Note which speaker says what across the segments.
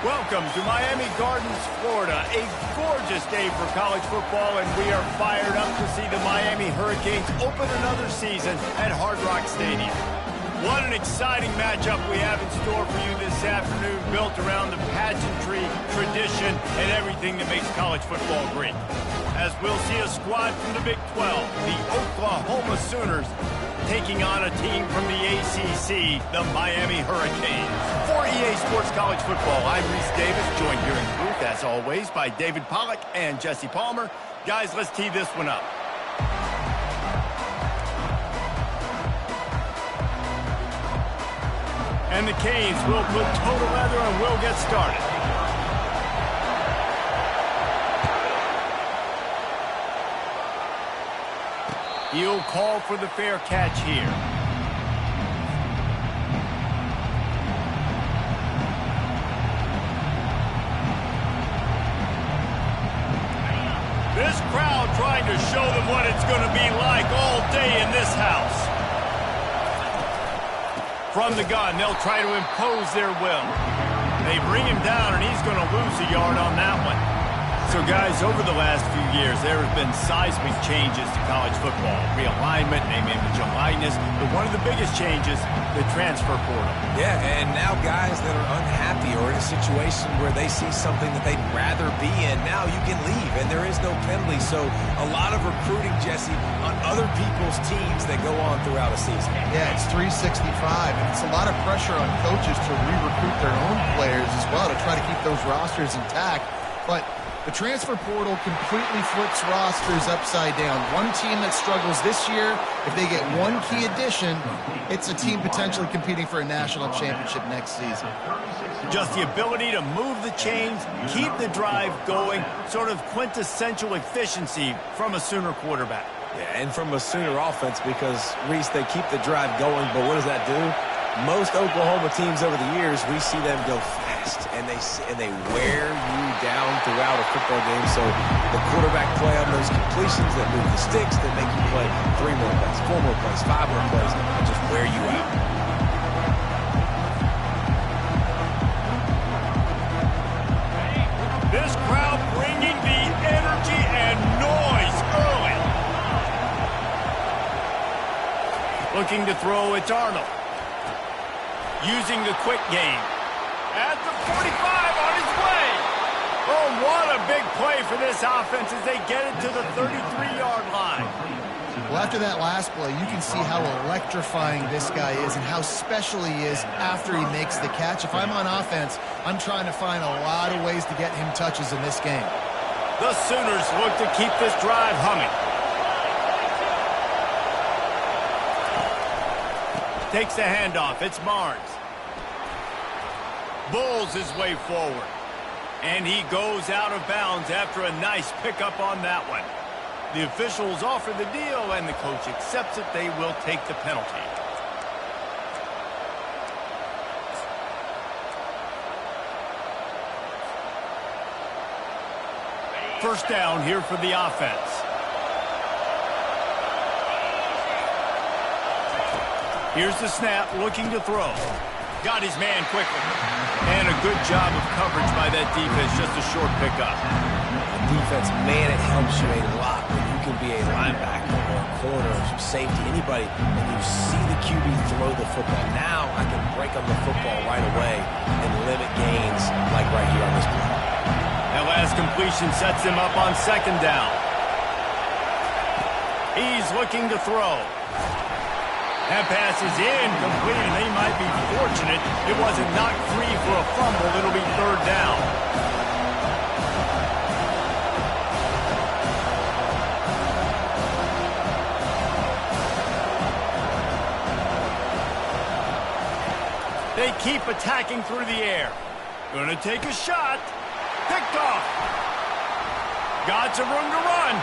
Speaker 1: Welcome to Miami Gardens, Florida. A gorgeous day for college football, and we are fired up to see the Miami Hurricanes open another season at Hard Rock Stadium. What an exciting matchup we have in store for you this afternoon, built around the pageantry, tradition, and everything that makes college football great. As we'll see a squad from the Big 12, the Oklahoma Sooners, taking on a team from the ACC, the Miami Hurricanes. For EA Sports College Football, I'm Reese Davis, joined here in the booth, as always, by David Pollack and Jesse Palmer. Guys, let's tee this one up. And the Canes will put total leather and we'll get started. He'll call for the fair catch here. This crowd trying to show them what it's going to be like all day in this house. From the gun, they'll try to impose their will. They bring him down, and he's going to lose a yard on that one. So, guys, over the last few years, there have been seismic changes to college football. Realignment, name, image, and likeness. But one of the biggest changes, the transfer portal.
Speaker 2: Yeah, and now guys that are unhappy or in a situation where they see something that they'd rather be in, now you can leave, and there is no penalty. So a lot of recruiting, Jesse, on other people's teams that go on throughout a season.
Speaker 3: Yeah, it's 365, and it's a lot of pressure on coaches to re-recruit their own players as well to try to keep those rosters intact. But the transfer portal completely flips rosters upside down. One team that struggles this year, if they get one key addition, it's a team potentially competing for a national championship next season.
Speaker 1: Just the ability to move the chains, keep the drive going, sort of quintessential efficiency from a Sooner quarterback.
Speaker 2: Yeah, and from a Sooner offense because, Reese, they keep the drive going, but what does that do? Most Oklahoma teams over the years, we see them go fast, and they wear you down throughout a football game. So the quarterback play on those completions that move the sticks, that make you play 3 more plays, 4 more plays, 5 more plays, and just wear you out.
Speaker 1: This crowd bringing the energy and noise early. Looking to throw, it's Arnold. Using the quick game. At the 45, on his way. Oh, what a big play for this offense as they get it to the 33-yard line.
Speaker 3: Well, after that last play, you can see how electrifying this guy is and how special he is after he makes the catch. If I'm on offense, I'm trying to find a lot of ways to get him touches in this game.
Speaker 1: The Sooners look to keep this drive humming. Takes the handoff. It's Barnes. Bulls his way forward. And he goes out of bounds after a nice pickup on that one. The officials offer the deal, and the coach accepts it. They will take the penalty. First down here for the offense. Here's the snap, looking to throw. Got his man quickly. And a good job of coverage by that defense, just a short pickup.
Speaker 2: The defense, man, it helps you a lot when you can be a linebacker or a corner or safety, anybody, and you see the QB throw the football. Now I can break on the football right away and limit gains like right here on this play.
Speaker 1: That last completion sets him up on second down. He's looking to throw. That pass is incomplete, and they might be fortunate it wasn't knocked free for a fumble. It'll be third down. They keep attacking through the air. Gonna take a shot. Picked off. Got some room to run.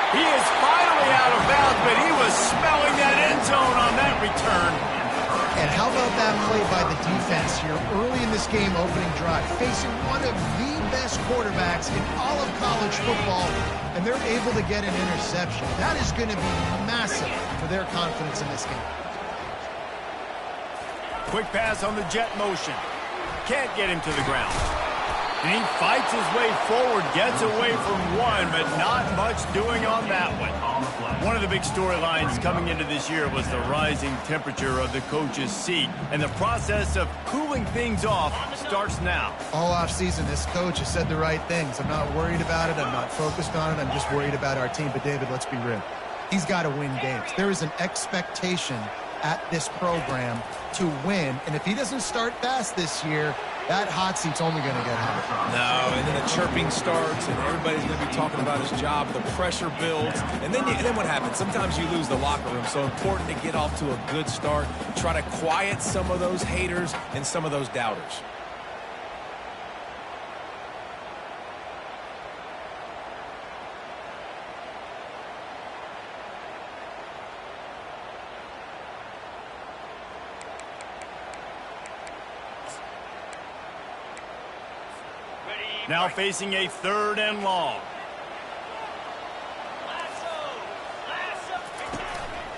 Speaker 1: He is finally out of bounds, but he was smelling that end zone on that return.
Speaker 3: And how about that play by the defense here early in this game opening drive, facing one of the best quarterbacks in all of college football, and they're able to get an interception. That is going to be massive for their confidence in this game.
Speaker 1: Quick pass on the jet motion. Can't get him to the ground. And he fights his way forward, gets away from one, but not much doing on that one. One of the big storylines coming into this year was the rising temperature of the coach's seat, and the process of cooling things off starts now.
Speaker 3: All offseason, this coach has said the right things. I'm not worried about it. I'm not focused on it. I'm just worried about our team. But, David, let's be real. He's got to win games. There is an expectation at this program to win, and if he doesn't start fast this year, that hot seat's only going to get hotter.
Speaker 2: No, and then the chirping starts, and everybody's going to be talking about his job. The pressure builds, and then what happens? Sometimes you lose the locker room, so important to get off to a good start. Try to quiet some of those haters and some of those doubters.
Speaker 1: Now facing a 3rd and long.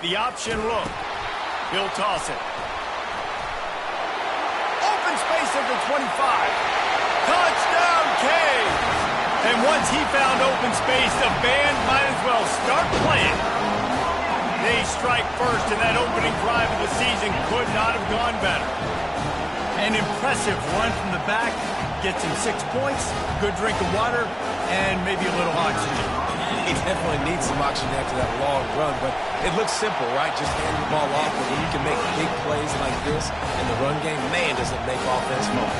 Speaker 1: The option look. He'll toss it. Open space at the 25. Touchdown, Canes! And once he found open space, the band might as well start playing. They strike first, and that opening drive of the season could not have gone better. An impressive run from the back. Gets him 6 points, good drink of water, and maybe a little oxygen.
Speaker 2: He definitely needs some oxygen after that long run, but it looks simple, right? Just hand the ball off, and when you can make big plays like this in the run game, man, does it make offense fun.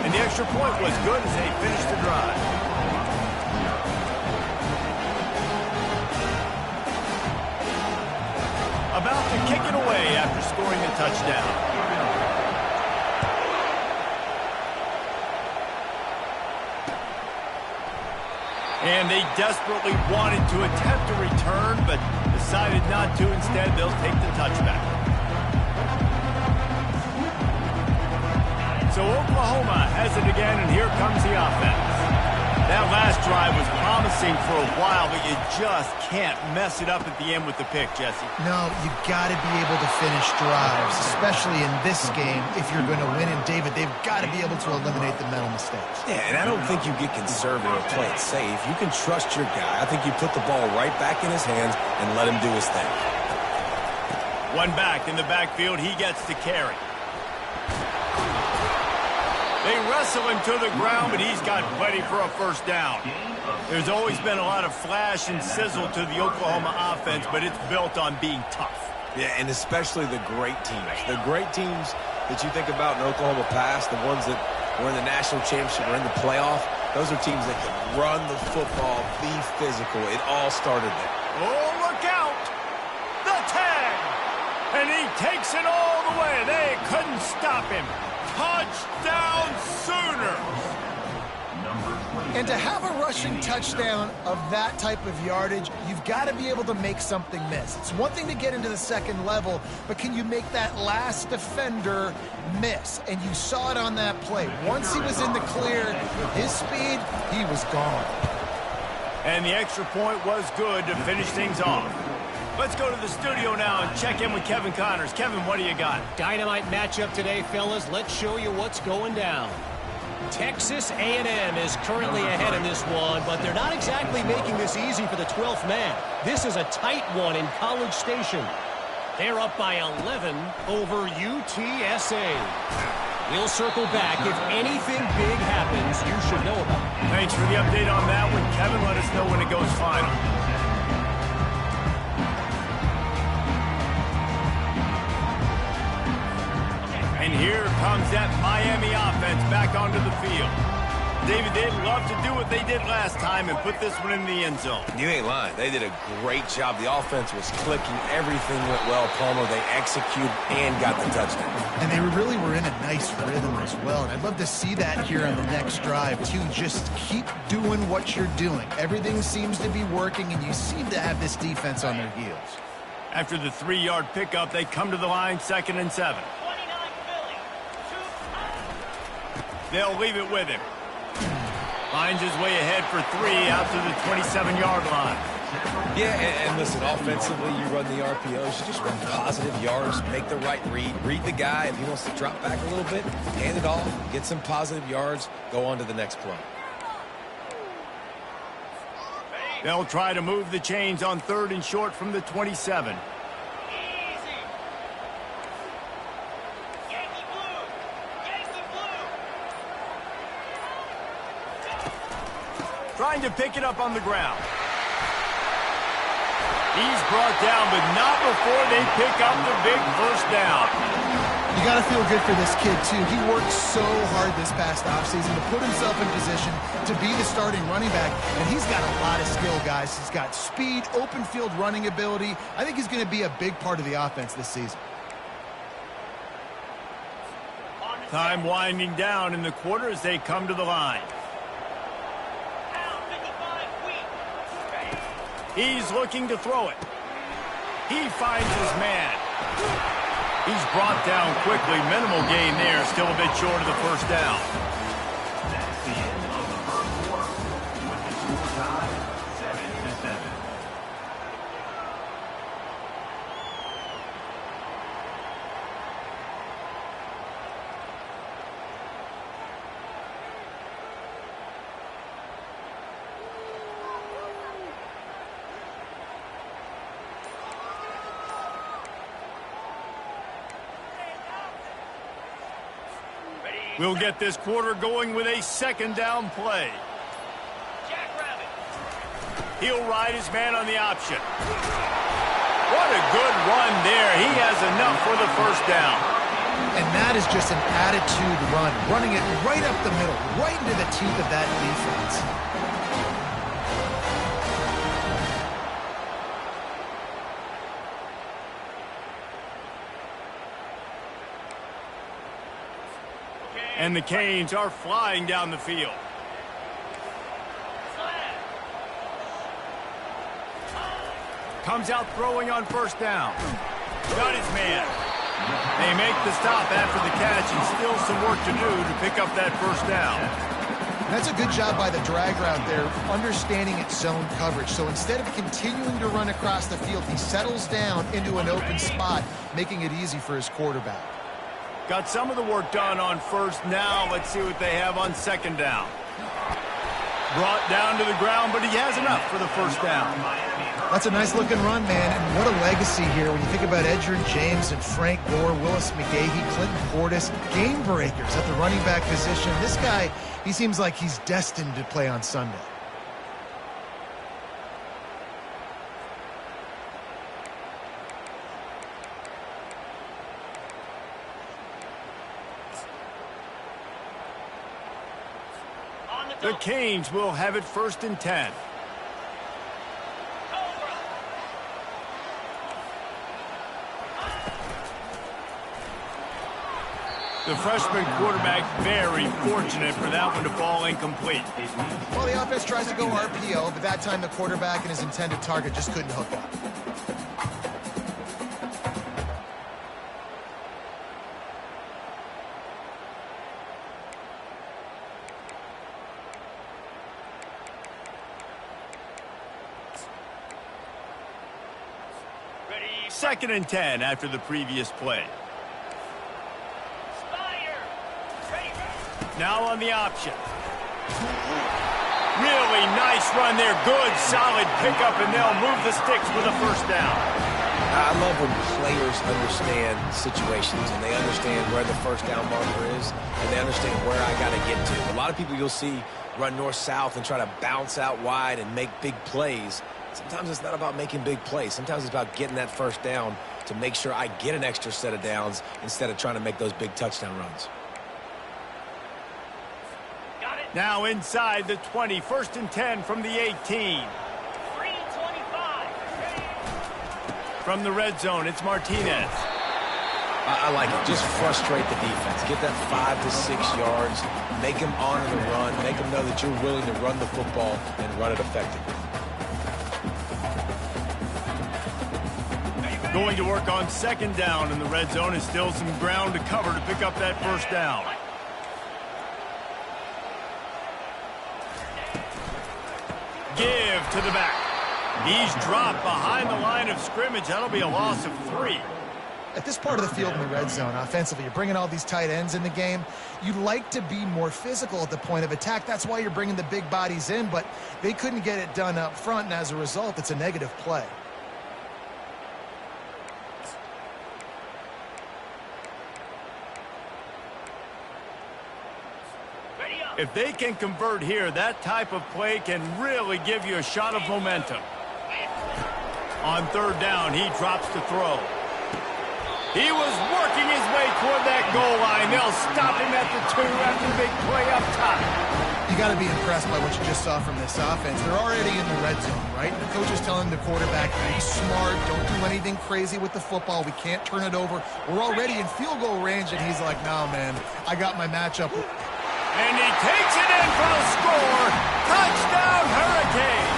Speaker 1: And the extra point was good as they finished the drive. About to kick it away after scoring a touchdown. And they desperately wanted to attempt a return, but decided not to. Instead, they'll take the touchback. So Oklahoma has it again, and here comes the offense. That last drive was promising for a while, but you just can't mess it up at the end with the pick, Jesse.
Speaker 3: No, you got to be able to finish drives, especially in this game if you're going to win. And, David, they've got to be able to eliminate the mental mistakes.
Speaker 2: Yeah, and I don't think you get conservative or play it safe. You can trust your guy. I think you put the ball right back in his hands and let him do his thing.
Speaker 1: One back in the backfield. He gets to carry. They wrestle him to the ground, but he's got plenty for a first down. There's always been a lot of flash and sizzle to the Oklahoma offense, but it's built on being tough.
Speaker 2: Yeah, and especially the great teams. The great teams that you think about in Oklahoma past, the ones that were in the national championship or in the playoff, those are teams that can run the football, be physical. It all started there.
Speaker 1: Oh, look out! The tag! And he takes it all the way. They couldn't stop him. Touchdown, Sooners!
Speaker 3: And to have a rushing touchdown of that type of yardage, you've got to be able to make something miss. It's one thing to get into the second level, but can you make that last defender miss? And you saw it on that play. Once he was in the clear, with his speed, he was gone.
Speaker 1: And the extra point was good to finish things off. Let's go to the studio now and check in with Kevin Connors. Kevin, what do you got?
Speaker 4: Dynamite matchup today, fellas. Let's show you what's going down. Texas A&M is currently ahead in this one, but they're not exactly making this easy for the 12th man. This is a tight one in College Station. They're up by 11 over UTSA. We'll circle back. If anything big happens, you should know about it.
Speaker 1: Thanks for the update on that one, Kevin. Let us know when it goes final. And here comes that Miami offense back onto the field. David, they'd love to do what they did last time and put this one in the end zone.
Speaker 2: You ain't lying. They did a great job. The offense was clicking. Everything went well, Palmer. They executed and got the touchdown.
Speaker 3: And they really were in a nice rhythm as well. And I'd love to see that here on the next drive, too. Just keep doing what you're doing. Everything seems to be working, and you seem to have this defense on their heels.
Speaker 1: After the 3-yard pickup, they come to the line, 2nd and 7. They'll leave it with him. Finds his way ahead for 3 out to the 27-yard line.
Speaker 2: Yeah, and listen, offensively, you run the RPOs. You just run positive yards, make the right read the guy. If he wants to drop back a little bit, hand it off, get some positive yards, go on to the next play.
Speaker 1: They'll try to move the chains on 3rd and short from the 27. Trying to pick it up on the ground. He's brought down, but not before they pick up the big first down.
Speaker 3: You got to feel good for this kid, too. He worked so hard this past offseason to put himself in position to be the starting running back, and he's got a lot of skill, guys. He's got speed, open field running ability. I think he's going to be a big part of the offense this season.
Speaker 1: Time winding down in the quarter as they come to the line. He's looking to throw it. He finds his man. He's brought down quickly. Minimal gain there. Still a bit short of the first down.
Speaker 5: That's the end of the first quarter. With the score tied 7-7.
Speaker 1: We'll get this quarter going with a 2nd down play. He'll ride his man on the option. What a good run there. He has enough for the first down.
Speaker 3: And that is just an attitude run, running it right up the middle, right into the teeth of that defense.
Speaker 1: And the Canes are flying down the field. Comes out throwing on first down. Got his man. They make the stop after the catch, and still some work to do to pick up that first down.
Speaker 3: That's a good job by the drag route there, understanding its zone coverage. So instead of continuing to run across the field, he settles down into an open spot, making it easy for his quarterback.
Speaker 1: Got some of the work done on first. Now let's see what they have on 2nd down. Brought down to the ground, but he has enough for the first down.
Speaker 3: That's a nice-looking run, man, and what a legacy here when you think about Edgerrin James and Frank Gore, Willis McGahee, Clinton Portis, game breakers at the running back position. This guy, he seems like he's destined to play on Sunday.
Speaker 1: The Canes will have it 1st and 10. The freshman quarterback very fortunate for that one to fall incomplete.
Speaker 3: Well, the offense tries to go RPO, but that time the quarterback and his intended target just couldn't hook up.
Speaker 1: Ready. 2nd and 10 after the previous play. Now on the option. Really nice run there. Good, solid pickup, and they'll move the sticks with a first down.
Speaker 2: I love when players understand situations and they understand where the first down marker is and they understand where I got to get to. A lot of people you'll see run north-south and try to bounce out wide and make big plays. Sometimes it's not about making big plays. Sometimes it's about getting that first down to make sure I get an extra set of downs instead of trying to make those big touchdown runs.
Speaker 1: Now inside the 20, 1st and 10 from the 18. 3:25. From the red zone, it's Martinez.
Speaker 2: I like it. Just frustrate the defense. Get that 5 to 6 yards. Make them honor the run. Make them know that you're willing to run the football and run it effectively.
Speaker 1: Going to work on 2nd down in the red zone, is still some ground to cover to pick up that first down. Give to the back. He's dropped behind the line of scrimmage. That'll be a loss of 3.
Speaker 3: At this part of the field in the red zone, offensively, you're bringing all these tight ends in the game. You'd like to be more physical at the point of attack. That's why you're bringing the big bodies in, but they couldn't get it done up front, and as a result, it's a negative play.
Speaker 1: If they can convert here, that type of play can really give you a shot of momentum. On 3rd down, he drops to throw. He was working his way toward that goal line. They'll stop him at the 2 after the big play up top.
Speaker 3: You got to be impressed by what you just saw from this offense. They're already in the red zone, right? The coach is telling the quarterback, be smart, don't do anything crazy with the football. We can't turn it over. We're already in field goal range, and he's like, no, man, I got my matchup.
Speaker 1: And he takes it in for the score. Touchdown, Hurricane.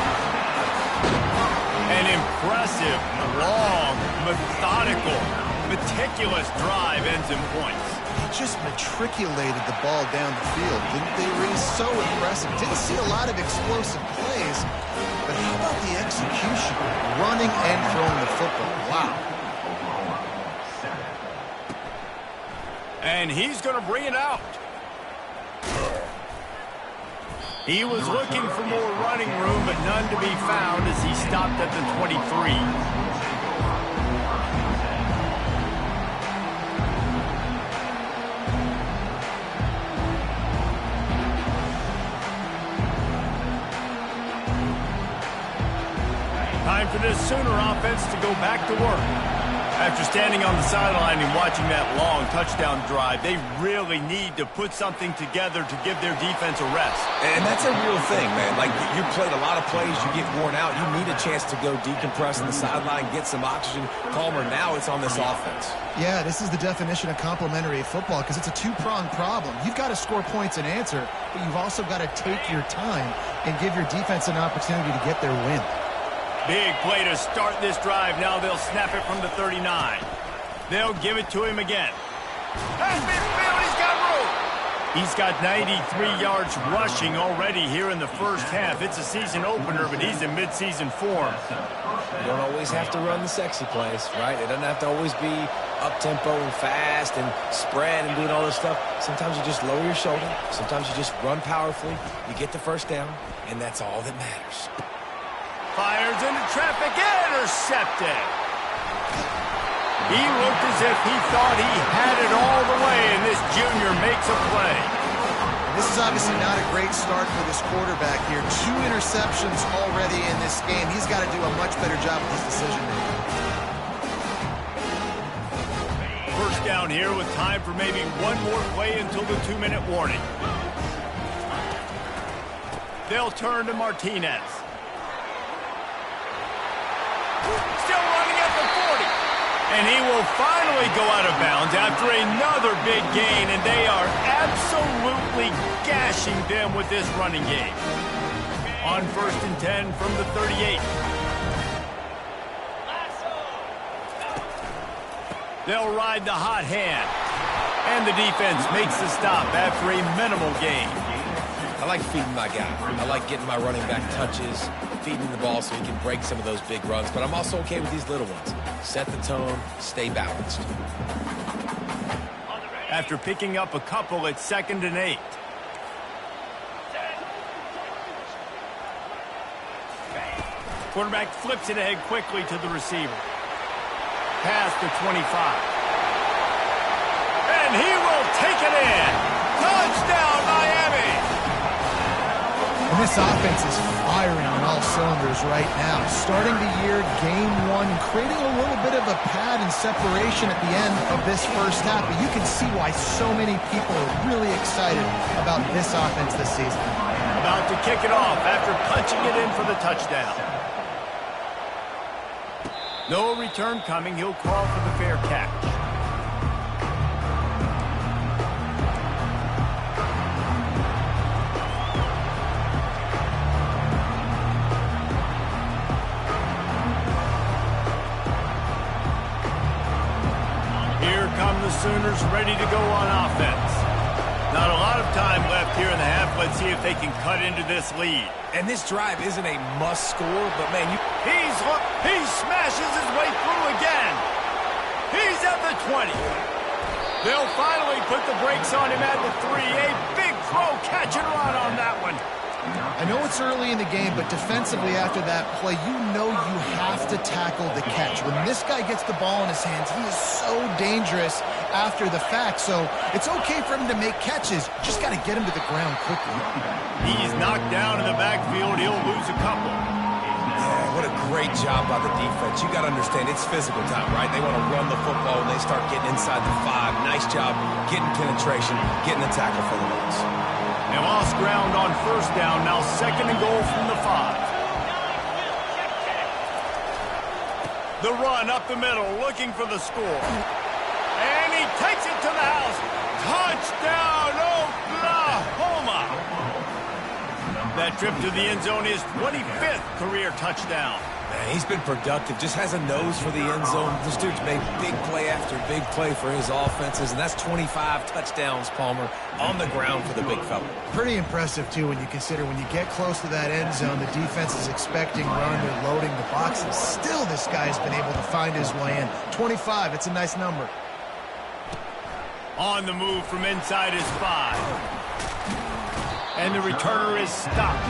Speaker 1: An impressive, long, methodical, meticulous drive ends in points.
Speaker 3: He just matriculated the ball down the field, didn't they, Reese? So impressive. Didn't see a lot of explosive plays, but how about the execution? Running and throwing the football. Wow.
Speaker 1: And he's going to bring it out. He was looking for more running room, but none to be found as he stopped at the 23. Time for this Sooner offense to go back to work. After standing on the sideline and watching that long touchdown drive, they really need to put something together to give their defense a rest.
Speaker 2: And that's a real thing, man. Like, you played a lot of plays, you get worn out. You need a chance to go decompress on the sideline, get some oxygen, calmer. Now it's on this offense.
Speaker 3: Yeah, this is the definition of complementary football because it's a two-pronged problem. You've got to score points and answer, but you've also got to take your time and give your defense an opportunity to get their win.
Speaker 1: Big play to start this drive. Now they'll snap it from the 39. They'll give it to him again. That's midfield. He's got room. He's got 93 yards rushing already here in the first half. It's a season opener, but he's in midseason form.
Speaker 2: You don't always have to run the sexy plays, right? It doesn't have to always be up-tempo and fast and spread and doing all this stuff. Sometimes you just lower your shoulder. Sometimes you just run powerfully. You get the first down, and that's all that matters.
Speaker 1: Fires into traffic, intercepted. He looked as if he thought he had it all the way, and this junior makes a play.
Speaker 3: This is obviously not a great start for this quarterback here. 2 interceptions already in this game. He's got to do a much better job with his decision-making.
Speaker 1: First down here with time for maybe one more play until the 2-minute warning. They'll turn to Martinez. Still running at the 40. And he will finally go out of bounds after another big gain, and they are absolutely gashing them with this running game. On 1st and 10 from the 38. They'll ride the hot hand. And the defense makes the stop after a minimal gain.
Speaker 2: I like feeding my guy. I like getting my running back touches, feeding the ball so he can break some of those big runs. But I'm also okay with these little ones. Set the tone, stay balanced.
Speaker 1: After picking up a couple at 2nd and 8. Quarterback flips it ahead quickly to the receiver. Pass to 25. And he will take it in. Touchdown, Miami!
Speaker 3: And this offense is firing on all cylinders right now. Starting the year, game 1, creating a little bit of a pad and separation at the end of this first half. But you can see why so many people are really excited about this offense this season.
Speaker 1: About to kick it off after punching it in for the touchdown. No return coming. He'll call for the fair catch. Here come the Sooners ready to go on offense. Not a lot of time left here in the half. Let's see if they can cut into this lead.
Speaker 2: And this drive isn't a must score, but man,
Speaker 1: He smashes his way through again. He's at the 20. They'll finally put the brakes on him at the 3. A big throw, catch and run on that one.
Speaker 3: I know it's early in the game, but defensively after that play, you know you have to tackle the catch. When this guy gets the ball in his hands, he is so dangerous after the fact. So it's okay for him to make catches. Just got to get him to the ground quickly.
Speaker 1: He's knocked down in the backfield. He'll lose a couple.
Speaker 2: Yeah, what a great job by the defense. You got to understand, it's physical time, right? They want to run the football when they start getting inside the 5. Nice job getting penetration, getting the tackle for the loss.
Speaker 1: They lost ground on first down. Now 2nd and goal from the 5. The run up the middle, looking for the score. And he takes it to the house. Touchdown, Oklahoma! That trip to the end zone is 25th career touchdown.
Speaker 2: Man, he's been productive, just has a nose for the end zone. This dude's made big play after big play for his offenses, and that's 25 touchdowns, Palmer, on the ground for the big fella.
Speaker 3: Pretty impressive, too, when you consider when you get close to that end zone, the defense is expecting run, they're loading the box, and still this guy's been able to find his way in. 25, it's a nice number.
Speaker 1: On the move from inside his 5. And the returner is stopped.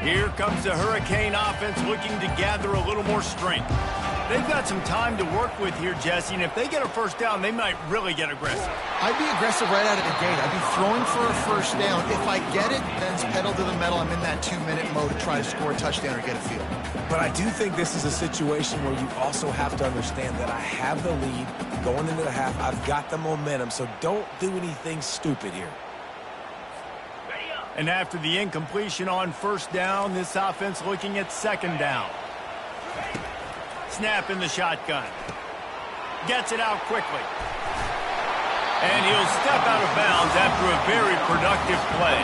Speaker 1: Here comes the Hurricane offense looking to gather a little more strength. They've got some time to work with here, Jesse, and if they get a first down, they might really get aggressive.
Speaker 3: I'd be aggressive right out of the gate. I'd be throwing for a first down. If I get it, then it's pedal to the metal. I'm in that 2-minute mode to try to score a touchdown or get a field.
Speaker 2: But I do think this is a situation where you also have to understand that I have the lead going into the half. I've got the momentum, so don't do anything stupid here.
Speaker 1: And after the incompletion on first down, this offense looking at 2nd down. Snap in the shotgun. Gets it out quickly. And he'll step out of bounds after a very productive play.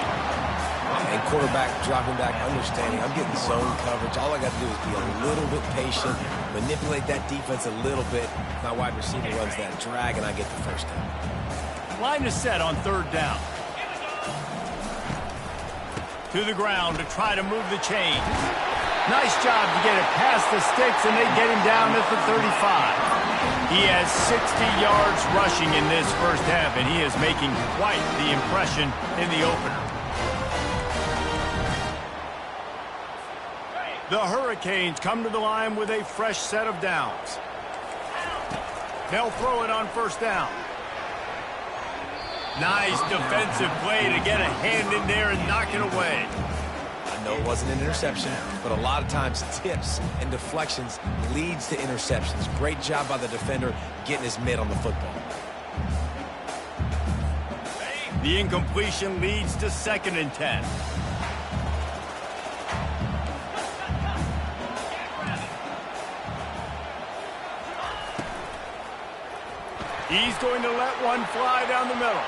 Speaker 2: And quarterback dropping back, understanding I'm getting zone coverage. All I got to do is be a little bit patient, manipulate that defense a little bit. My wide receiver runs that drag, and I get the first down.
Speaker 1: Line is set on 3rd down. To the ground to try to move the chain. Nice job to get it past the sticks, and they get him down at the 35. He has 60 yards rushing in this first half, and he is making quite the impression in the opener. The Hurricanes come to the line with a fresh set of downs. They'll throw it on first down. Nice defensive play to get a hand in there and knock it away.
Speaker 2: I know it wasn't an interception, but a lot of times tips and deflections leads to interceptions. Great job by the defender getting his mitt on the football.
Speaker 1: The incompletion leads to 2nd and 10. He's going to let one fly down the middle.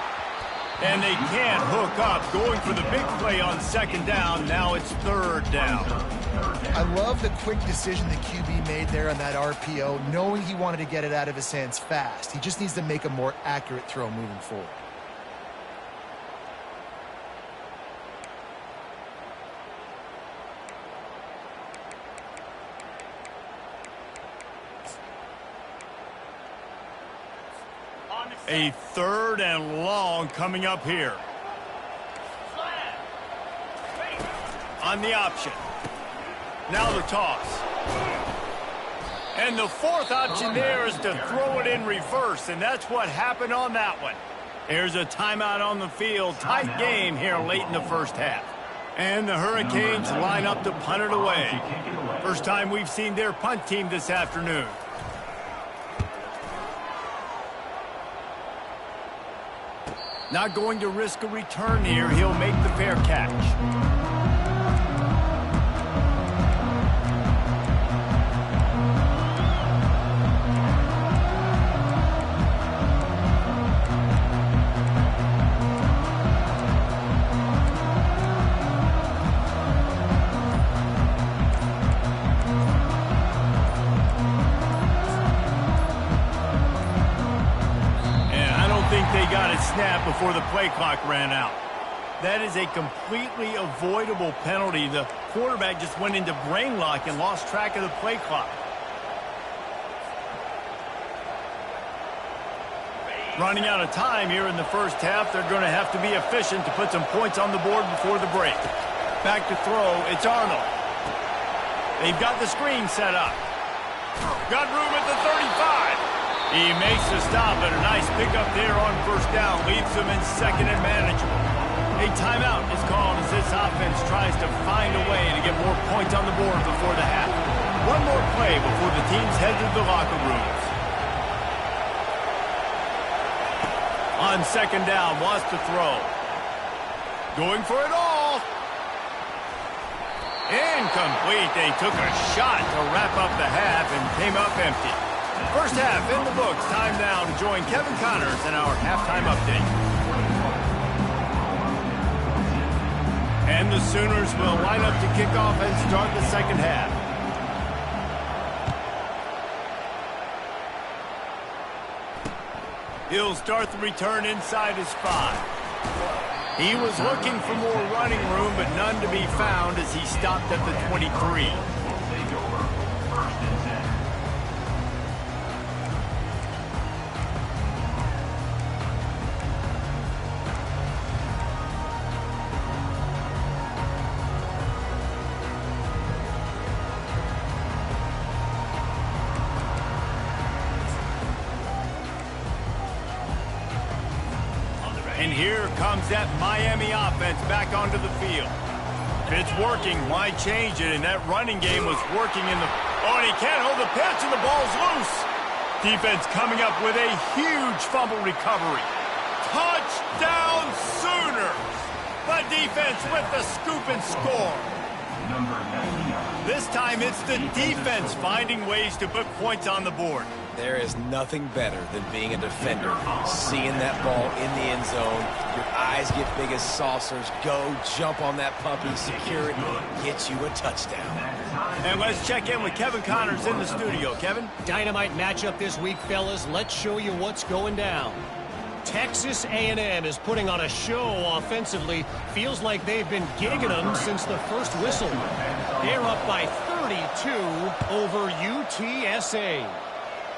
Speaker 1: And they can't hook up, going for the big play on 2nd down. Now it's 3rd down.
Speaker 3: I love the quick decision the QB made there on that RPO, knowing he wanted to get it out of his hands fast. He just needs to make a more accurate throw moving forward.
Speaker 1: A 3rd and long coming up here. On the option. Now the toss. And the 4th option there is to throw it in reverse, and that's what happened on that one. There's a timeout on the field. Tight game here late in the first half. And the Hurricanes line up to punt it away. First time we've seen their punt team this afternoon. Not going to risk a return here. He'll make the fair catch. They got it snapped before the play clock ran out. That is a completely avoidable penalty. The quarterback just went into brain lock and lost track of the play clock. Running out of time here in the first half. They're going to have to be efficient to put some points on the board before the break. Back to throw. It's Arnold. They've got the screen set up. Got room at the 35. He makes the stop, but a nice pickup there on first down. Leaves them in second and manageable. A timeout is called as this offense tries to find a way to get more points on the board before the half. One more play before the teams head to the locker rooms. On second down, wants to throw. Going for it all. Incomplete. They took a shot to wrap up the half and came up empty. First half in the books. Time now to join Kevin Connors in our halftime update. And the Sooners will line up to kick off and start the second half. He'll start the return inside his 5. He was looking for more running room, but none to be found as he stopped at the 23. And here comes that Miami offense back onto the field. If it's working, why change it? And that running game was working in the... Oh, and he can't hold the pitch, and the ball's loose. Defense coming up with a huge fumble recovery. Touchdown Sooners! The defense with the scoop and score. This time it's the defense finding ways to put points on the board.
Speaker 2: There is nothing better than being a defender. Seeing that ball in the end zone, your eyes get big as saucers. Go, jump on that puppy, secure it, get you a touchdown.
Speaker 1: And let's check in with Kevin Connors in the studio. Kevin?
Speaker 4: Dynamite matchup this week, fellas. Let's show you what's going down. Texas A&M is putting on a show offensively. Feels like they've been gigging them since the first whistle. They're up by 32 over UTSA.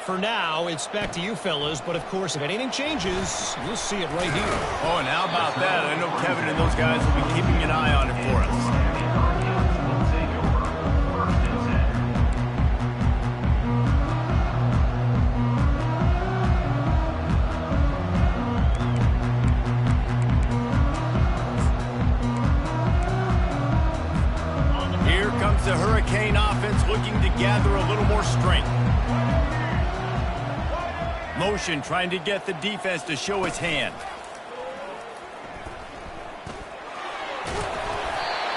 Speaker 4: For now, it's back to you fellas, but of course, if anything changes, you'll see it right here.
Speaker 1: Oh, and how about that? I know Kevin and those guys will be keeping an eye on it for us. Here comes the Hurricane offense looking to gather a little more strength. Motion trying to get the defense to show its hand.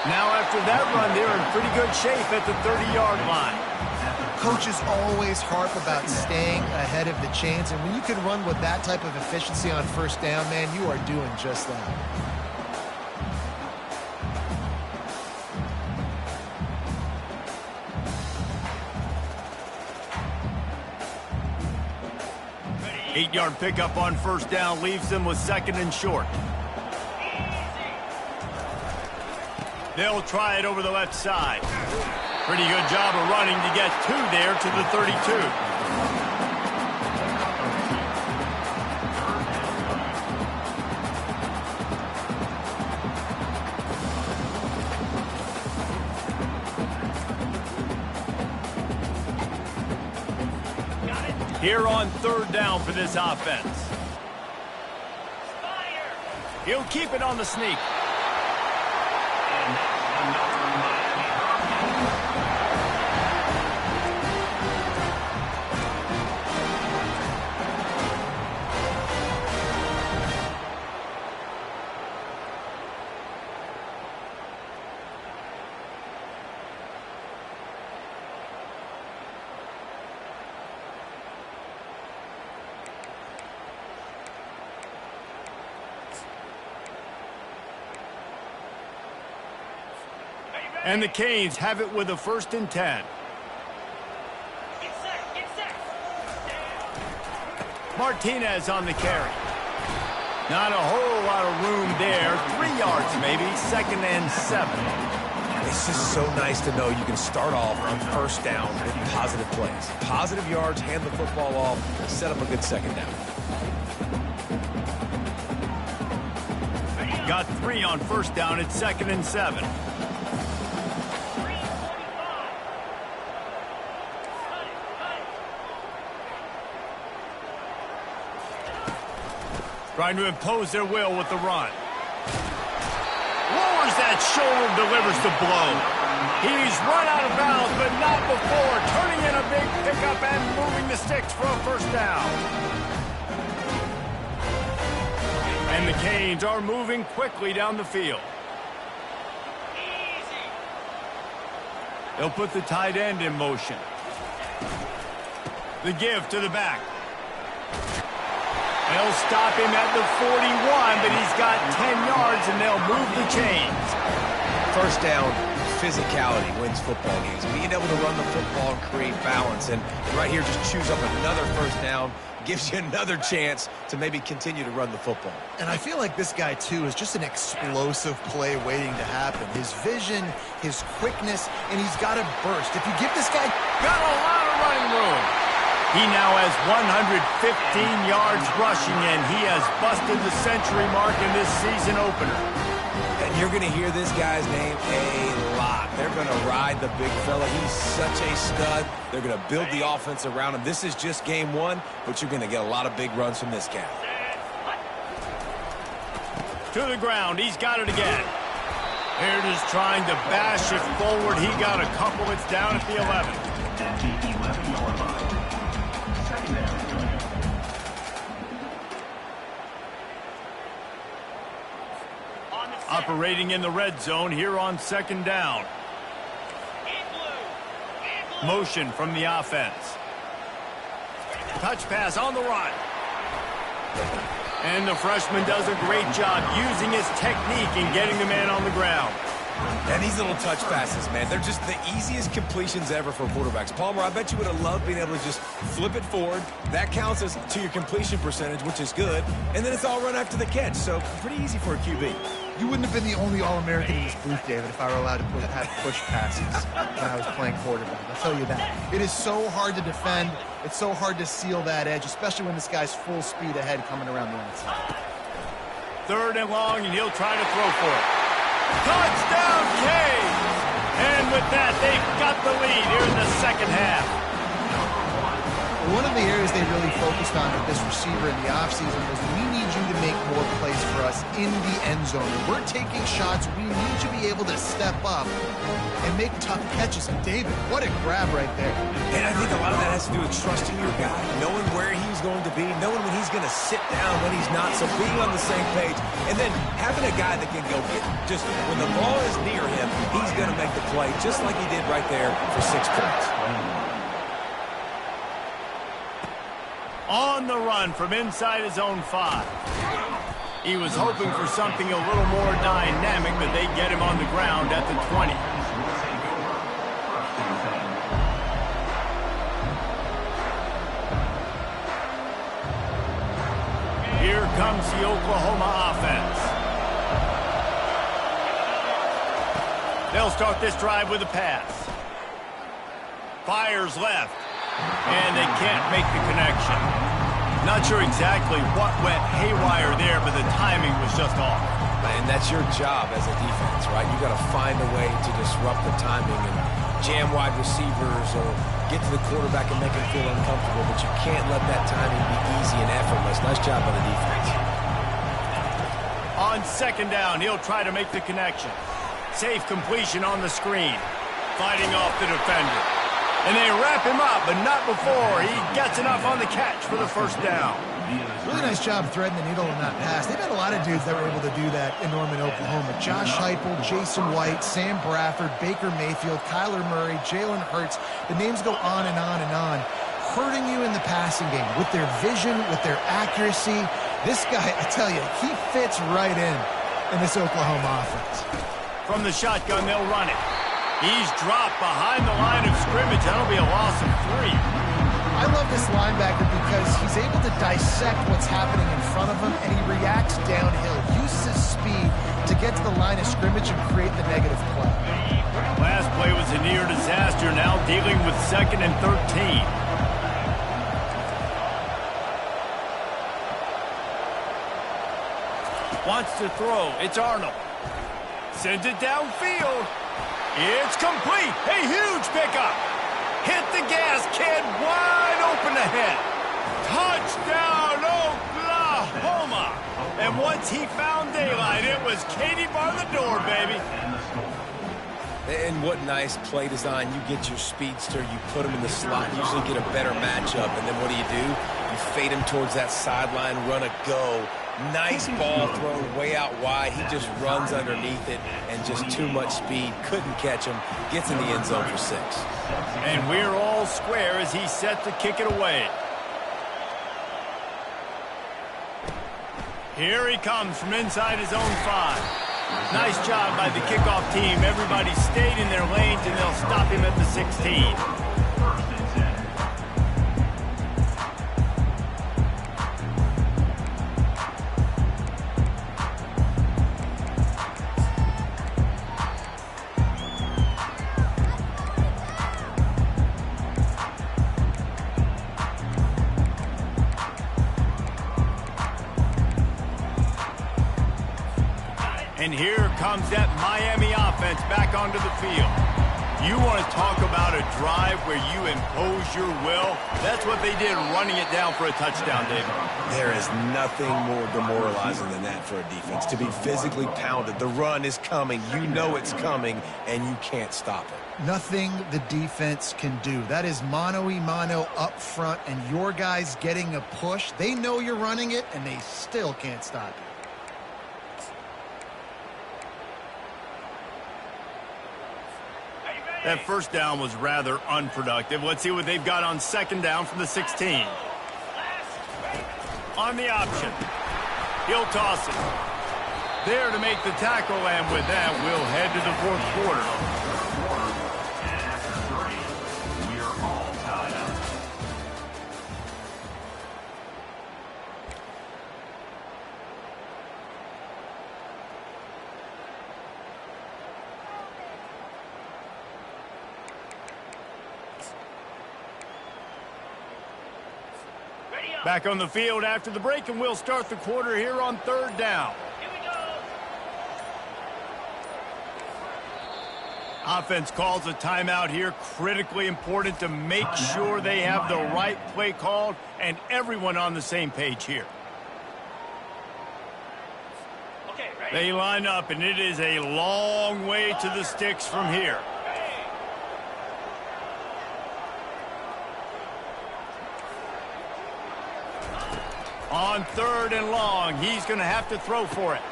Speaker 1: Now after that run, they're in pretty good shape at the 30-yard line.
Speaker 3: Coaches always harp about staying ahead of the chains, and when you can run with that type of efficiency on first down, man, you are doing just that.
Speaker 1: Eight-yard pickup on first down leaves them with second and short. They'll try it over the left side. Pretty good job of running to get two there to the 32. Here on third down for this offense. He'll keep it on the sneak. And the Canes have it with a 1st and 10. Martinez on the carry. Not a whole lot of room there. 3 yards maybe, 2nd and 7.
Speaker 2: It's just so nice to know you can start off on first down with positive plays. Positive yards, hand the football off, set up a good second down.
Speaker 1: Got 3 on first down at 2nd and 7. Trying to impose their will with the run. Lowers that shoulder, delivers the blow. He's run out of bounds, but not before. Turning in a big pickup and moving the sticks for a first down. And the Canes are moving quickly down the field. They'll put the tight end in motion. The give to the back. They'll stop him at the 41, but he's got 10 yards, and they'll move the chains.
Speaker 2: First down, physicality wins football games. Being able to run the football and create balance. And right here, just choose up another first down, gives you another chance to maybe continue to run the football.
Speaker 3: And I feel like this guy, too, is just an explosive play waiting to happen. His vision, his quickness, and he's got a burst. If you give this guy...
Speaker 1: Got a lot of running room. He now has 115 yards rushing, and he has busted the century mark in this season opener.
Speaker 2: And you're going to hear this guy's name a lot. They're going to ride the big fella. He's such a stud. They're going to build the offense around him. This is just game 1, but you're going to get a lot of big runs from this guy.
Speaker 1: To the ground. He's got it again. They're just trying to bash it forward. He got a couple. It's down at the 11.
Speaker 5: At the 11-yard line.
Speaker 1: Operating in the red zone here on 2nd down. Motion from the offense. Touch pass on the run. And the freshman does a great job using his technique and getting the man on the ground.
Speaker 2: And these little touch passes, man, they're just the easiest completions ever for quarterbacks. Palmer, I bet you would have loved being able to just flip it forward. That counts as to your completion percentage, which is good. And then it's all run after the catch, so pretty easy for a QB.
Speaker 3: You wouldn't have been the only All-American in this booth, David, if I were allowed to have push passes when I was playing quarterback. I'll tell you that. It is so hard to defend. It's so hard to seal that edge, especially when this guy's full speed ahead coming around the outside.
Speaker 1: 3rd and long, and he'll try to throw for it. Touchdown, Canes! And with that, they've got the lead here in the second half.
Speaker 3: One of the areas they really focused on with this receiver in the offseason was we need you to make more plays for us in the end zone. If we're taking shots, we need to be able to step up and make tough catches. And David, what a grab right there.
Speaker 2: And I think a lot of that has to do with trusting your guy, knowing where he's going to be, knowing when he's going to sit down, when he's not, so being on the same page, and then having a guy that can go get just when the ball is near him, he's going to make the play just like he did right there for 6 points.
Speaker 1: On the run from inside his own 5. He was hoping for something a little more dynamic, but they get him on the ground at the 20. Here comes the Oklahoma offense. They'll start this drive with a pass. Fires left. And they can't make the connection. Not sure exactly what went haywire there, but the timing was just off.
Speaker 2: And that's your job as a defense, right? You got to find a way to disrupt the timing and jam wide receivers or get to the quarterback and make him feel uncomfortable, but you can't let that timing be easy and effortless. Nice job by the defense.
Speaker 1: On 2nd down, he'll try to make the connection. Safe completion on the screen. Fighting off the defender. And they wrap him up, but not before he gets enough on the catch for the first down.
Speaker 3: Really nice job threading the needle in that pass. They've had a lot of dudes that were able to do that in Norman, Oklahoma. Josh Heupel, Jason White, Sam Bradford, Baker Mayfield, Kyler Murray, Jalen Hurts. The names go on and on and on. Hurting you in the passing game with their vision, with their accuracy. This guy, I tell you, he fits right in this Oklahoma offense.
Speaker 1: From the shotgun, they'll run it. He's dropped behind the line of scrimmage. That'll be a loss of 3.
Speaker 3: I love this linebacker because he's able to dissect what's happening in front of him, and he reacts downhill, uses his speed to get to the line of scrimmage and create the negative play.
Speaker 1: Last play was a near disaster, now dealing with 2nd and 13. Wants to throw. It's Arnold. Sends it downfield. It's complete. A huge pickup. Hit the gas, kid. Wide open ahead. Touchdown, Oklahoma. And once he found daylight, it was Katie bar the door, baby.
Speaker 2: And what nice play design. You get your speedster, you put him in the slot, usually get a better matchup, and then what do? You fade him towards that sideline, run a go. Nice ball thrown way out wide. He just runs underneath it, and just too much speed. Couldn't catch him. Gets in the end zone for 6.
Speaker 1: And we're all square as he's set to kick it away. Here he comes from inside his own 5. Nice job by the kickoff team. Everybody stayed in their lanes, and they'll stop him at the 16. And here comes that Miami offense back onto the field. You want to talk about a drive where you impose your will? That's what they did, running it down for a touchdown, David.
Speaker 2: There is nothing more demoralizing than that for a defense, to be physically pounded. The run is coming. You know it's coming, and you can't stop it.
Speaker 3: Nothing the defense can do. That is mano-a-mano up front, and your guys getting a push. They know you're running it, and they still can't stop it.
Speaker 1: That first down was rather unproductive. Let's see what they've got on 2nd down from the 16. On the option. He'll toss it. There to make the tackle, and with that, we'll head to the 4th quarter. Back on the field after the break, and we'll start the quarter here on 3rd down. Offense calls a timeout here. Critically important to make sure they have the right play called and everyone on the same page here. They line up, and it is a long way to the sticks from here. On 3rd and long, he's going to have to throw for it.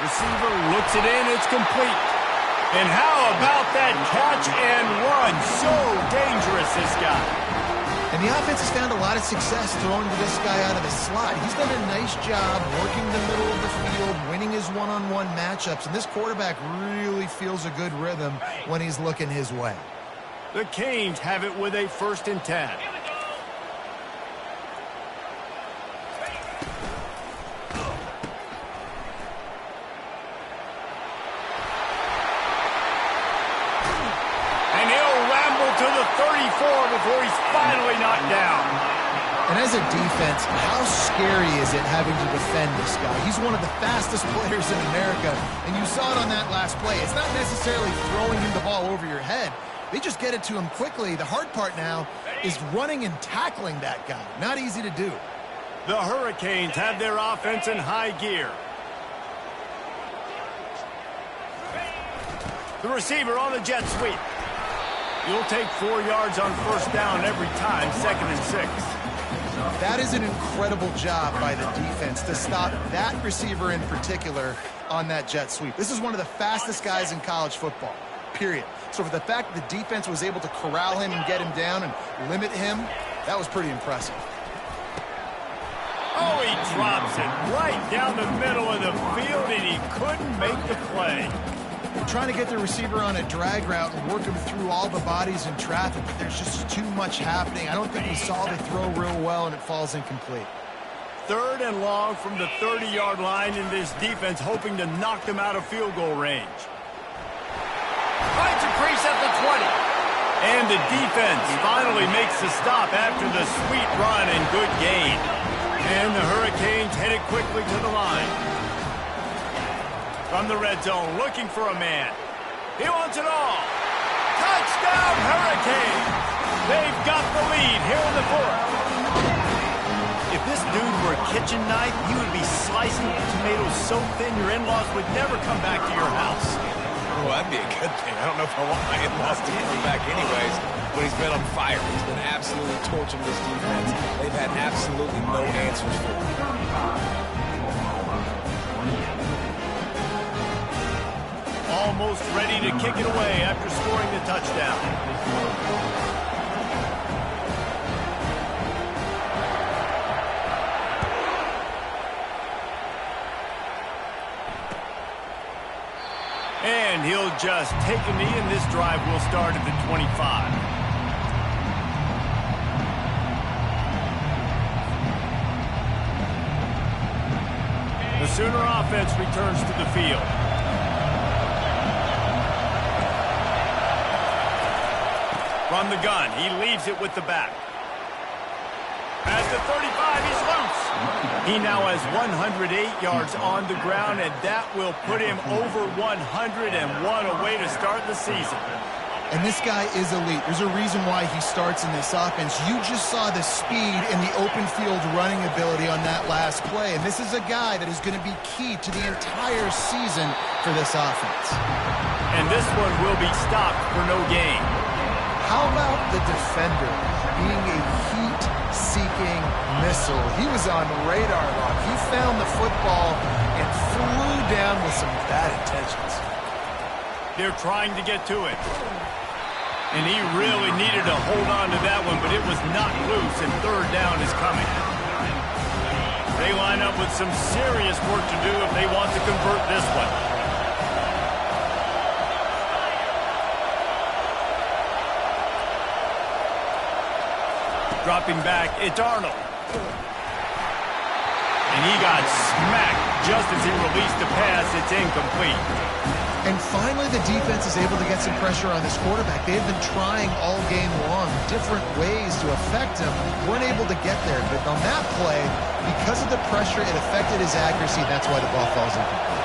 Speaker 1: Receiver looks it in, it's complete. And how about that catch and run? So dangerous, this guy.
Speaker 3: And the offense has found a lot of success throwing to this guy out of the slot. He's done a nice job working the middle of the field, winning his one-on-one matchups, and this quarterback really feels a good rhythm when he's looking his way.
Speaker 1: The Canes have it with a 1st and 10. Before he's finally knocked down.
Speaker 3: And as a defense, how scary is it having to defend this guy? He's one of the fastest players in America, and you saw it on that last play. It's not necessarily throwing him the ball over your head. They just get it to him quickly. The hard part now is running and tackling that guy. Not easy to do.
Speaker 1: The Hurricanes have their offense in high gear. The receiver on the jet sweep. You'll take 4 yards on 1st down every time, 2nd and 6.
Speaker 3: That is an incredible job by the defense to stop that receiver in particular on that jet sweep. This is one of the fastest guys in college football, period. So for the fact that the defense was able to corral him and get him down and limit him, that was pretty impressive.
Speaker 1: Oh, he drops it right down the middle of the field, and he couldn't make the play.
Speaker 3: Trying to get the receiver on a drag route and work him through all the bodies in traffic, but there's just too much happening. I don't think he saw the throw real well, and it falls incomplete.
Speaker 1: 3rd and long from the 30-yard line, in this defense hoping to knock them out of field goal range. Finds a crease at the 20. And the defense finally makes the stop after the sweet run and good gain. And the Hurricanes headed quickly to the line. From the red zone, looking for a man. He wants it all. Touchdown, Hurricanes! They've got the lead here in the 4th. If this dude were a kitchen knife, you would be slicing tomatoes so thin your in-laws would never come back to your house.
Speaker 2: Well, that'd be a good thing. I don't know if I want my in-laws to come back anyways, but he's been on fire. He's been absolutely torching this defense. They've had absolutely no answers for him.
Speaker 1: Almost ready to kick it away after scoring the touchdown. And he'll just take a knee, and this drive will start at the 25. The Sooner offense returns to the field. From the gun, he leaves it with the back. At the 35, he's loose. He now has 108 yards on the ground, and that will put him over 101 away to start the season.
Speaker 3: And this guy is elite. There's a reason why he starts in this offense. You just saw the speed and the open field running ability on that last play. And this is a guy that is going to be key to the entire season for this offense.
Speaker 1: And this one will be stopped for no gain.
Speaker 3: How about the defender being a heat-seeking missile? He was on radar lock. He found the football and flew down with some bad intentions.
Speaker 1: They're trying to get to it. And he really needed to hold on to that one, but it was not loose, and 3rd down is coming. They line up with some serious work to do if they want to convert this one. Dropping back, it's Arnold. And he got smacked just as he released the pass. It's incomplete.
Speaker 3: And finally, the defense is able to get some pressure on this quarterback. They've been trying all game long different ways to affect him. Weren't able to get there. But on that play, because of the pressure, it affected his accuracy. That's why the ball falls incomplete.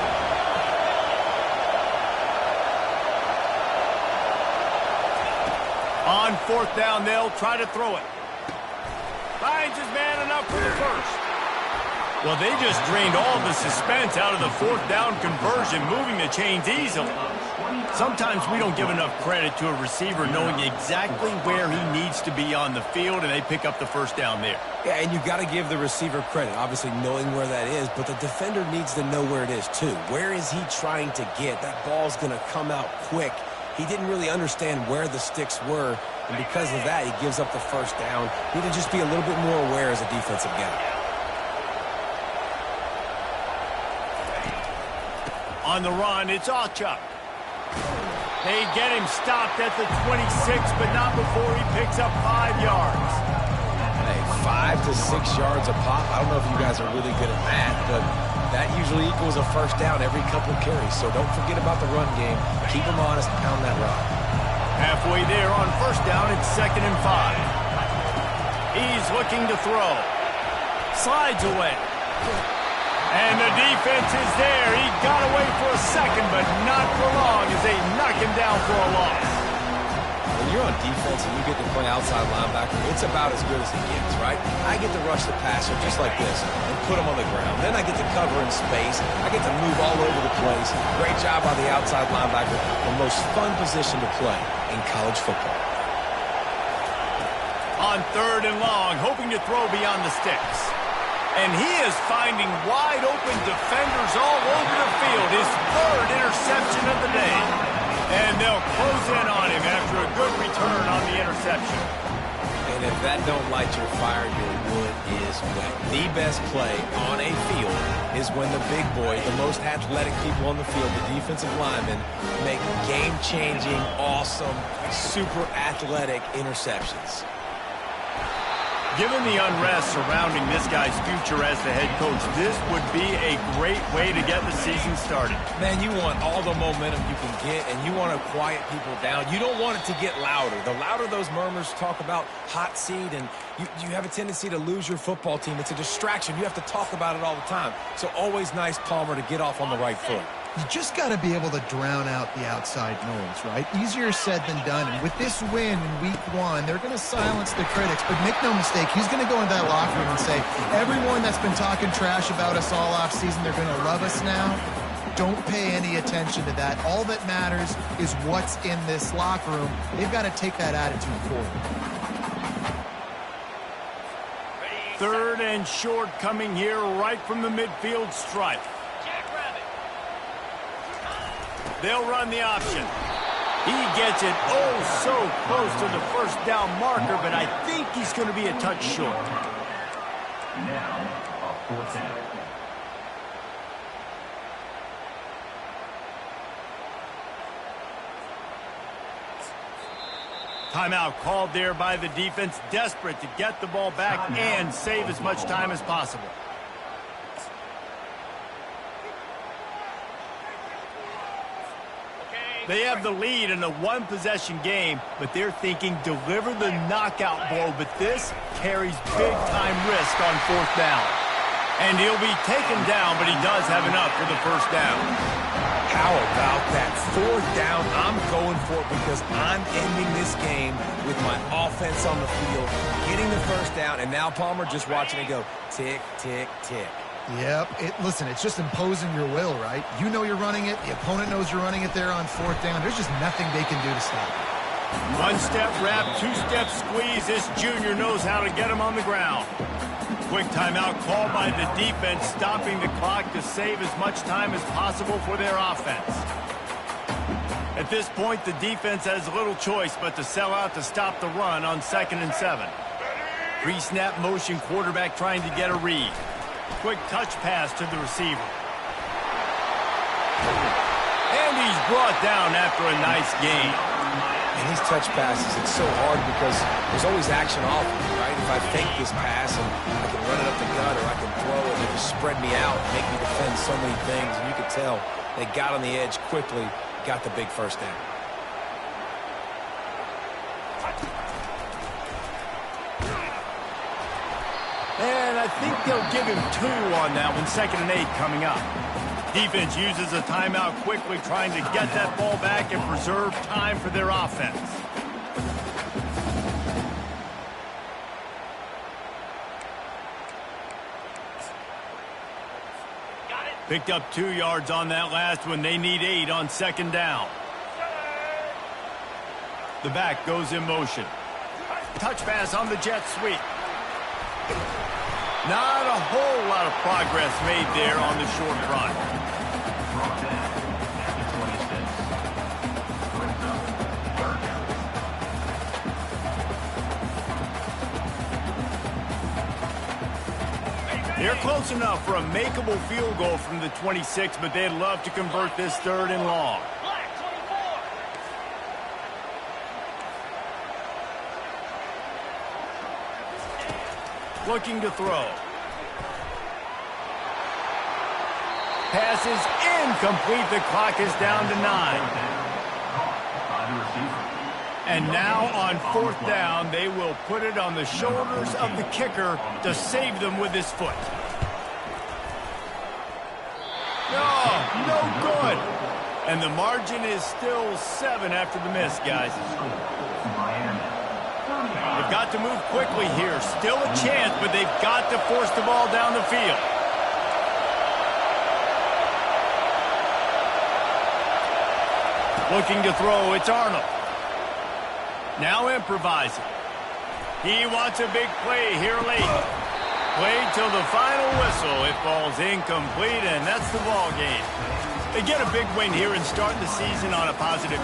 Speaker 1: On 4th down, they'll try to throw it. Finds his man enough for the first. Well, they just drained all the suspense out of the 4th down conversion, moving the chains easily. Sometimes we don't give enough credit to a receiver knowing exactly where he needs to be on the field, and they pick up the 1st down there.
Speaker 2: Yeah, and you got to give the receiver credit, obviously knowing where that is, but the defender needs to know where it is too. Where is he trying to get? That ball's going to come out quick. He didn't really understand where the sticks were, and because of that, he gives up the 1st down. Need to just be a little bit more aware as a defensive guy.
Speaker 1: On the run, it's Ncaasooners. They get him stopped at the 26, but not before he picks up 5 yards.
Speaker 2: Hey, 5 to 6 yards a pop. I don't know if you guys are really good at math, but that usually equals a 1st down every couple carries. So don't forget about the run game. Keep them honest and pound that rock.
Speaker 1: Halfway there on 1st down, it's 2nd and 5. He's looking to throw. Slides away. And the defense is there. He got away for a second, but not for long as they knock him down for a loss.
Speaker 2: When you're on defense and you get to play outside linebacker, it's about as good as it gets, right? I get to rush the passer just like this and put him on the ground. Then I get to cover in space. I get to move all over the place. Great job by the outside linebacker. The most fun position to play in college football.
Speaker 1: On 3rd and long, hoping to throw beyond the sticks. And he is finding wide-open defenders all over the field. His 3rd interception of the day. And they'll close in on him after a good return on the interception.
Speaker 2: And if that don't light your fire, your wood is wet. The best play on a field is when the big boy, the most athletic people on the field, the defensive linemen, make game-changing, awesome, super athletic interceptions.
Speaker 1: Given the unrest surrounding this guy's future as the head coach, this would be a great way to get the season started.
Speaker 2: Man, you want all the momentum you can get, and you want to quiet people down. You don't want it to get louder. The louder those murmurs talk about hot seat, and you have a tendency to lose your football team. It's a distraction. You have to talk about it all the time. So always nice, Palmer, to get off on the right foot.
Speaker 3: You just got to be able to drown out the outside noise, right? Easier said than done. And with this win in week 1, they're going to silence the critics. But make no mistake, he's going to go into that locker room and say, everyone that's been talking trash about us all offseason, they're going to love us now. Don't pay any attention to that. All that matters is what's in this locker room. They've got to take that attitude forward.
Speaker 1: 3rd and short coming here right from the midfield stripe. They'll run the option. He gets it so close to the first down marker, but I think he's going to be a touch short.
Speaker 5: Now, a 4th down.
Speaker 1: Timeout called there by the defense, desperate to get the ball back and save as much time as possible. They have the lead in a 1-possession game, but they're thinking deliver the knockout blow, but this carries big-time risk on 4th down. And he'll be taken down, but he does have enough for the first down.
Speaker 2: How about that? 4th down, I'm going for it because I'm ending this game with my offense on the field, getting the first down, and now Palmer just watching it go tick, tick, tick.
Speaker 3: Yep. Listen, it's just imposing your will, right? You know you're running it. The opponent knows you're running it there on 4th down. There's just nothing they can do to stop it.
Speaker 1: 1-step wrap, 2-step squeeze. This junior knows how to get him on the ground. Quick timeout called by the defense, stopping the clock to save as much time as possible for their offense. At this point, the defense has little choice but to sell out to stop the run on 2nd and 7. Pre-snap motion, quarterback trying to get a read. Quick touch pass to the receiver. And he's brought down after a nice gain.
Speaker 2: And these touch passes, it's so hard because there's always action off of me, right? If I fake this pass and I can run it up the gut or I can throw it and just spread me out and make me defend so many things. And you could tell they got on the edge quickly, got the big first down.
Speaker 1: And I think they'll give him 2 on that one, 2nd and 8 coming up. Defense uses a timeout quickly, trying to get that ball back and preserve time for their offense. Picked up 2 yards on that last one. They need 8 on 2nd down. The back goes in motion. Touch pass on the jet sweep. Not a whole lot of progress made there on the short run.
Speaker 5: Brought down at the 26. Brings up 3rd down.
Speaker 1: They're close enough for a makeable field goal from the 26, but they'd love to convert this 3rd and long. Looking to throw. Pass is incomplete. The clock is down to 9. And now on 4th down, they will put it on the shoulders of the kicker to save them with his foot. No good. And the margin is still 7 after the miss, guys. They've got to move quickly here. Still a chance, but they've got to force the ball down the field. Looking to throw, it's Arnold. Now improvising. He wants a big play here late. Played till the final whistle. It falls incomplete, and that's the ball game. They get a big win here and start the season on a positive.